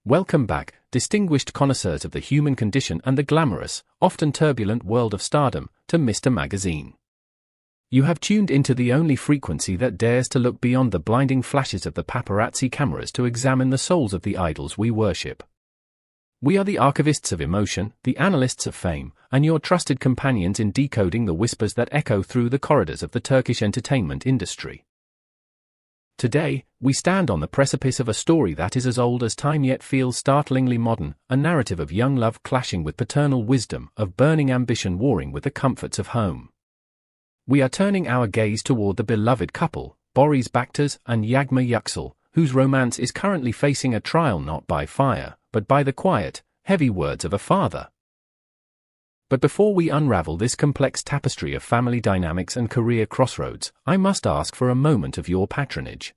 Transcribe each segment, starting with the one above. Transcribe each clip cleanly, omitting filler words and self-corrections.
Welcome back, distinguished connoisseurs of the human condition and the glamorous, often turbulent world of stardom, to Mr. Magazine. You have tuned into the only frequency that dares to look beyond the blinding flashes of the paparazzi cameras to examine the souls of the idols we worship. We are the archivists of emotion, the analysts of fame, and your trusted companions in decoding the whispers that echo through the corridors of the Turkish entertainment industry. Today, we stand on the precipice of a story that is as old as time yet feels startlingly modern, a narrative of young love clashing with paternal wisdom, of burning ambition warring with the comforts of home. We are turning our gaze toward the beloved couple, Barış Baktaş and Yağmur Yüksel, whose romance is currently facing a trial not by fire, but by the quiet, heavy words of a father. But before we unravel this complex tapestry of family dynamics and career crossroads, I must ask for a moment of your patronage.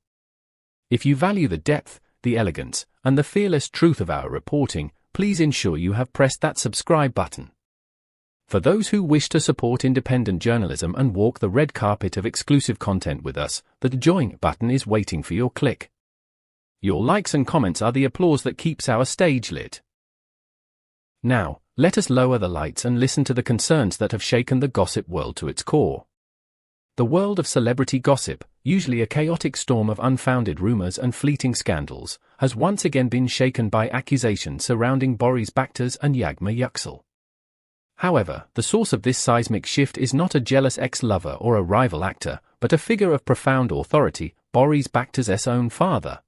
If you value the depth, the elegance, and the fearless truth of our reporting, please ensure you have pressed that subscribe button. For those who wish to support independent journalism and walk the red carpet of exclusive content with us, the join button is waiting for your click. Your likes and comments are the applause that keeps our stage lit. Now, let us lower the lights and listen to the concerns that have shaken the gossip world to its core. The world of celebrity gossip, usually a chaotic storm of unfounded rumors and fleeting scandals, has once again been shaken by accusations surrounding Barış Baktaş and Yağmur Yüksel. However, the source of this seismic shift is not a jealous ex-lover or a rival actor, but a figure of profound authority, Barış Baktaş's own father.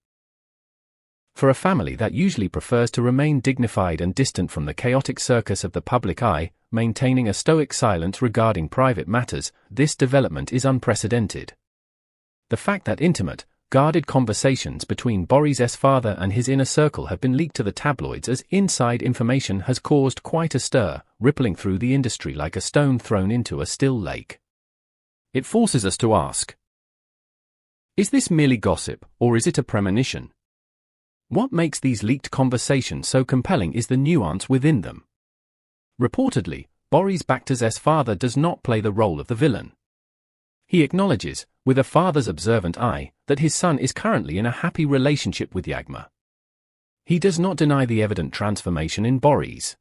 For a family that usually prefers to remain dignified and distant from the chaotic circus of the public eye, maintaining a stoic silence regarding private matters, this development is unprecedented. The fact that intimate, guarded conversations between Barış's father and his inner circle have been leaked to the tabloids as inside information has caused quite a stir, rippling through the industry like a stone thrown into a still lake. It forces us to ask: is this merely gossip, or is it a premonition? What makes these leaked conversations so compelling is the nuance within them. Reportedly, Barış Baktaş's father does not play the role of the villain. He acknowledges, with a father's observant eye, that his son is currently in a happy relationship with Yağmur. He does not deny the evident transformation in Barış.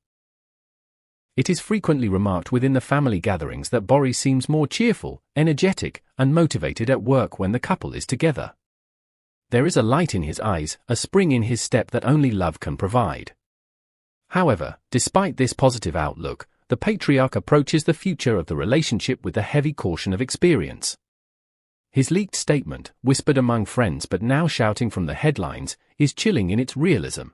It is frequently remarked within the family gatherings that Barış seems more cheerful, energetic, and motivated at work when the couple is together. There is a light in his eyes, a spring in his step that only love can provide. However, despite this positive outlook, the patriarch approaches the future of the relationship with a heavy caution of experience. His leaked statement, whispered among friends but now shouting from the headlines, is chilling in its realism.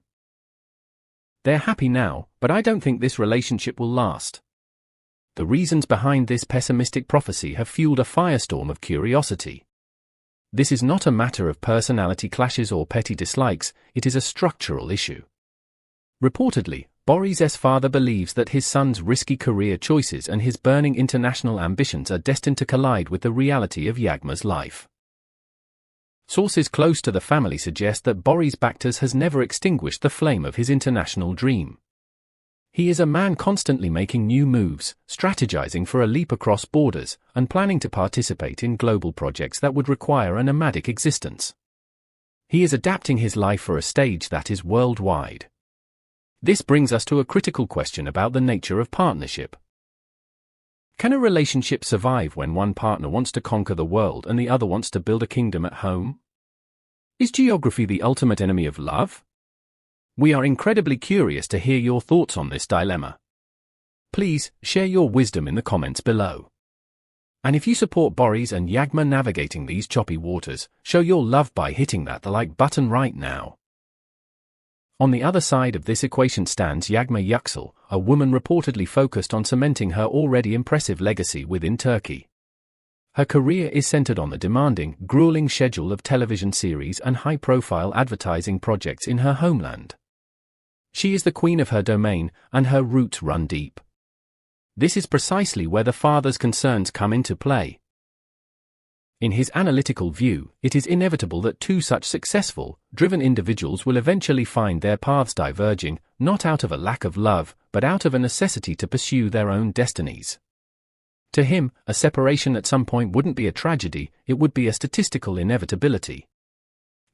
They're happy now, but I don't think this relationship will last. The reasons behind this pessimistic prophecy have fueled a firestorm of curiosity. This is not a matter of personality clashes or petty dislikes, it is a structural issue. Reportedly, Barış's father believes that his son's risky career choices and his burning international ambitions are destined to collide with the reality of Yağmur's life. Sources close to the family suggest that Barış Baktaş has never extinguished the flame of his international dream. He is a man constantly making new moves, strategizing for a leap across borders, and planning to participate in global projects that would require a nomadic existence. He is adapting his life for a stage that is worldwide. This brings us to a critical question about the nature of partnership. Can a relationship survive when one partner wants to conquer the world and the other wants to build a kingdom at home? Is geography the ultimate enemy of love? We are incredibly curious to hear your thoughts on this dilemma. Please, share your wisdom in the comments below. And if you support Barış and Yağmur navigating these choppy waters, show your love by hitting that like button right now. On the other side of this equation stands Yağmur Yüksel, a woman reportedly focused on cementing her already impressive legacy within Turkey. Her career is centered on the demanding, grueling schedule of television series and high-profile advertising projects in her homeland. She is the queen of her domain, and her roots run deep. This is precisely where the father's concerns come into play. In his analytical view, it is inevitable that two such successful, driven individuals will eventually find their paths diverging, not out of a lack of love, but out of a necessity to pursue their own destinies. To him, a separation at some point wouldn't be a tragedy, it would be a statistical inevitability.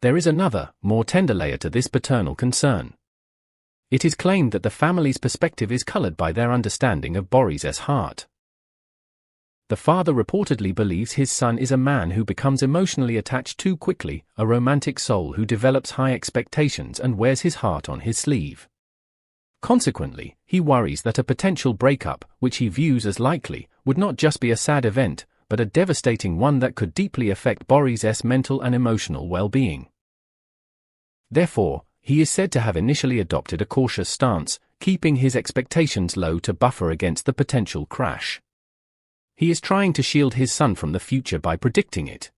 There is another, more tender layer to this paternal concern. It is claimed that the family's perspective is colored by their understanding of Boris's heart. The father reportedly believes his son is a man who becomes emotionally attached too quickly, a romantic soul who develops high expectations and wears his heart on his sleeve. Consequently, he worries that a potential breakup, which he views as likely, would not just be a sad event, but a devastating one that could deeply affect Boris's mental and emotional well-being. Therefore, he is said to have initially adopted a cautious stance, keeping his expectations low to buffer against the potential crash. He is trying to shield his son from the future by predicting it.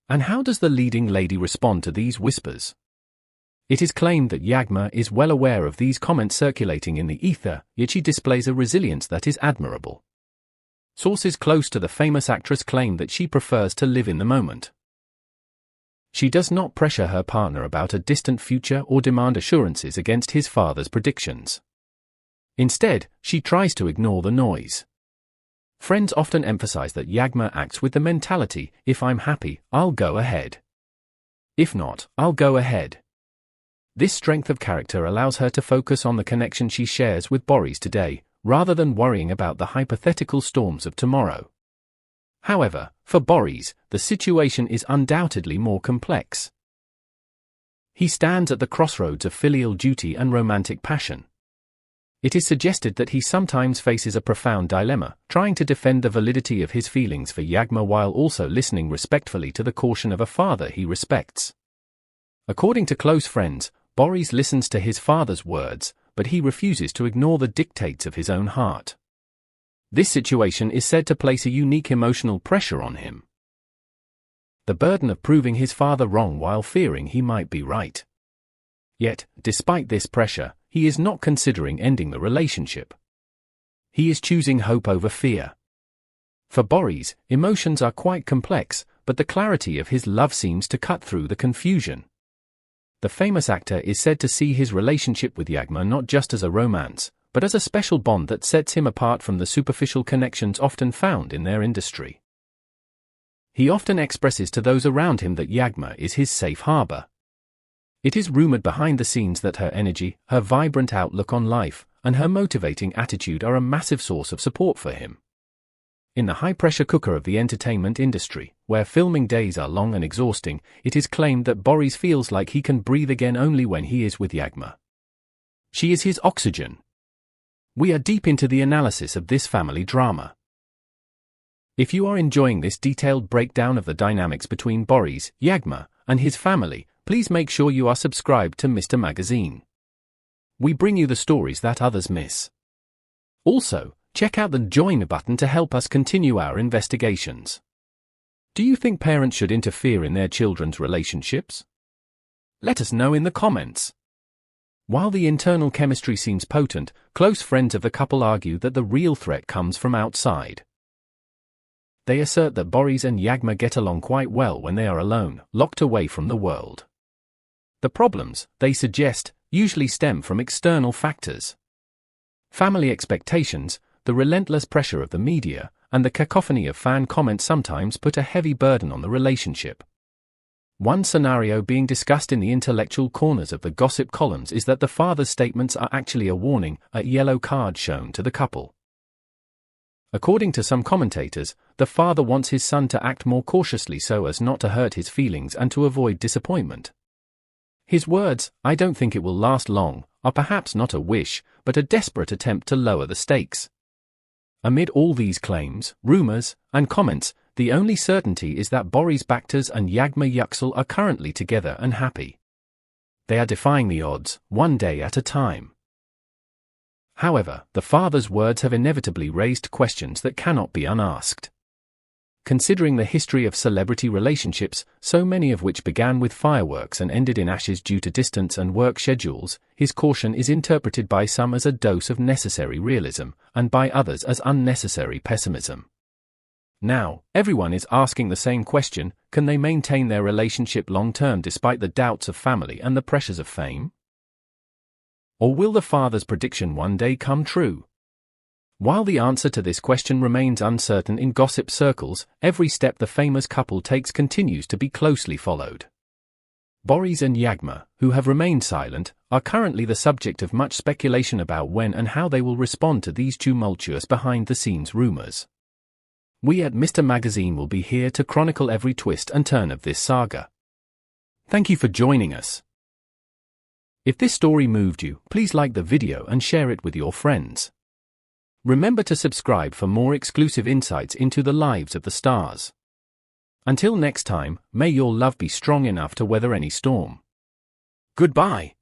And how does the leading lady respond to these whispers? It is claimed that Yağmur is well aware of these comments circulating in the ether, yet she displays a resilience that is admirable. Sources close to the famous actress claim that she prefers to live in the moment. She does not pressure her partner about a distant future or demand assurances against his father's predictions. Instead, she tries to ignore the noise. Friends often emphasize that Yağmur acts with the mentality, if I'm happy, I'll go ahead. If not, I'll go ahead. This strength of character allows her to focus on the connection she shares with Boris today, rather than worrying about the hypothetical storms of tomorrow. However, for Boris, the situation is undoubtedly more complex. He stands at the crossroads of filial duty and romantic passion. It is suggested that he sometimes faces a profound dilemma, trying to defend the validity of his feelings for Yağmur while also listening respectfully to the caution of a father he respects. According to close friends, Boris listens to his father's words, but he refuses to ignore the dictates of his own heart. This situation is said to place a unique emotional pressure on him. The burden of proving his father wrong while fearing he might be right. Yet, despite this pressure, he is not considering ending the relationship. He is choosing hope over fear. For Boris, emotions are quite complex, but the clarity of his love seems to cut through the confusion. The famous actor is said to see his relationship with Yağmur not just as a romance, but as a special bond that sets him apart from the superficial connections often found in their industry. He often expresses to those around him that Yağmur is his safe harbor. It is rumored behind the scenes that her energy, her vibrant outlook on life, and her motivating attitude are a massive source of support for him. In the high-pressure cooker of the entertainment industry, where filming days are long and exhausting, it is claimed that Boris feels like he can breathe again only when he is with Yağmur. She is his oxygen. We are deep into the analysis of this family drama. If you are enjoying this detailed breakdown of the dynamics between Boris, Yağmur, and his family, please make sure you are subscribed to Mr. Magazine. We bring you the stories that others miss. Also, check out the join button to help us continue our investigations. Do you think parents should interfere in their children's relationships? Let us know in the comments. While the internal chemistry seems potent, close friends of the couple argue that the real threat comes from outside. They assert that Boris and Yağmur get along quite well when they are alone, locked away from the world. The problems, they suggest, usually stem from external factors. Family expectations, the relentless pressure of the media, and the cacophony of fan comments sometimes put a heavy burden on the relationship. One scenario being discussed in the intellectual corners of the gossip columns is that the father's statements are actually a warning, a yellow card shown to the couple. According to some commentators, the father wants his son to act more cautiously so as not to hurt his feelings and to avoid disappointment. His words, "I don't think it will last long," are perhaps not a wish, but a desperate attempt to lower the stakes. Amid all these claims, rumors, and comments, the only certainty is that Barış Baktaş and Yağmur Yüksel are currently together and happy. They are defying the odds, one day at a time. However, the father's words have inevitably raised questions that cannot be unasked. Considering the history of celebrity relationships, so many of which began with fireworks and ended in ashes due to distance and work schedules, his caution is interpreted by some as a dose of necessary realism, and by others as unnecessary pessimism. Now, everyone is asking the same question: can they maintain their relationship long-term despite the doubts of family and the pressures of fame? Or will the father's prediction one day come true? While the answer to this question remains uncertain in gossip circles, every step the famous couple takes continues to be closely followed. Boris and Yağmur, who have remained silent, are currently the subject of much speculation about when and how they will respond to these tumultuous behind-the-scenes rumors. We at Mr. Magazine will be here to chronicle every twist and turn of this saga. Thank you for joining us. If this story moved you, please like the video and share it with your friends. Remember to subscribe for more exclusive insights into the lives of the stars. Until next time, may your love be strong enough to weather any storm. Goodbye.